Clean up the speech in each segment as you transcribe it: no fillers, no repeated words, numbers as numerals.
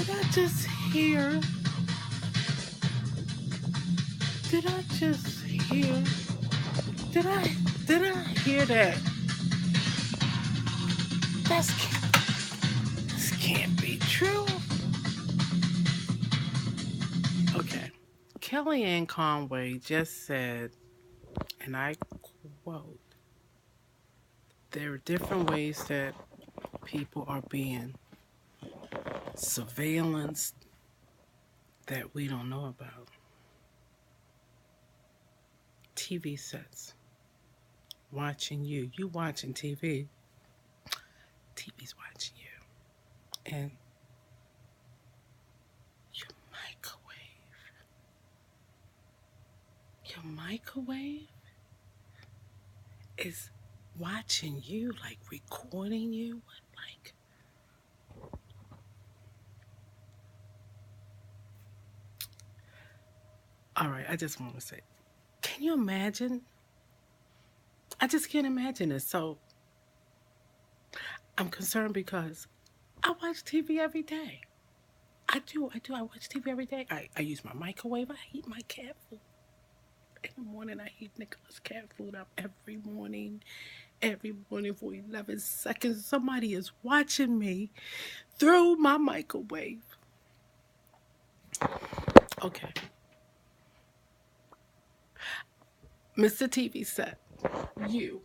Did I just hear? Did I just hear? Did I? Did I hear that? That's this can't be true. Okay. Kellyanne Conway just said, and I quote, there are different ways that people are being surveillance that we don't know about. TV sets, watching you. You watching TV. TV's watching you. And your microwave is watching you, like recording you. Like, all right, I just want to say, can you imagine? I just can't imagine it. So I'm concerned because I watch TV every day. I do. I watch TV every day. I use my microwave. I heat my cat food. In the morning, I heat Nicholas' cat food up every morning. Every morning for 11 seconds. Somebody is watching me through my microwave. Okay. Mr. TV set, you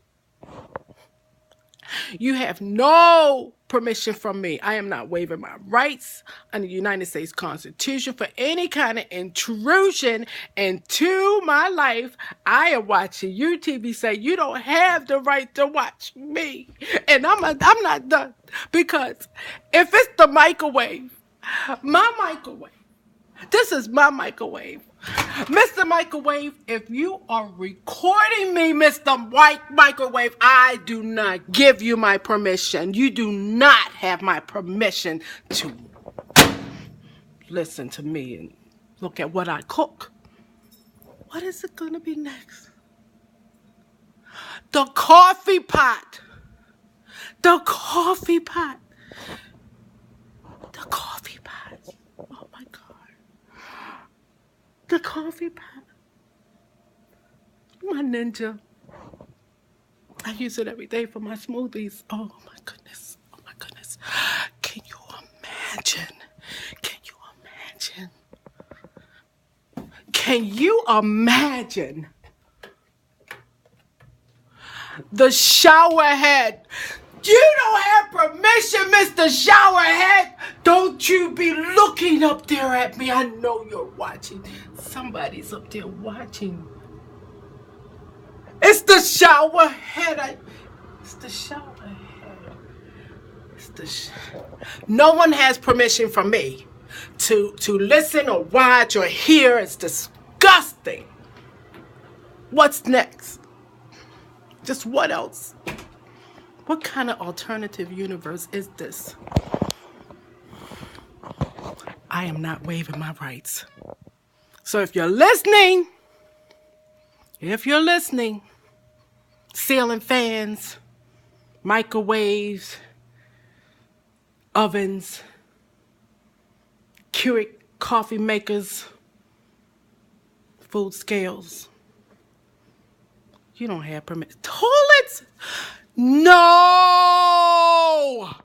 have no permission from me. I am not waiving my rights under the United States Constitution for any kind of intrusion into my life. I am watching you, TV say you don't have the right to watch me. And I'm not done. Because if it's the microwave, my microwave, this is my microwave. Mr. Microwave, if you are recording me, Mr. Microwave, I do not give you my permission. You do not have my permission to listen to me and look at what I cook. What is it going to be next? The coffee pot. The coffee pot. The coffee pot. Oh my God. The coffee pot. My Ninja. I use it every day for my smoothies. Oh my goodness. Oh my goodness. Can you imagine? Can you imagine? Can you imagine the shower head? You don't have permission, Mr. Showerhead. Don't you be looking up there at me. I know you're watching. Somebody's up there watching. It's the shower head. It's the shower head. No one has permission from me to listen or watch or hear. It's disgusting. What's next? Just what else? What kind of alternative universe is this? I am not waiving my rights. So if you're listening, ceiling fans, microwaves, ovens, Keurig coffee makers, food scales, you don't have permission. Toilets? No!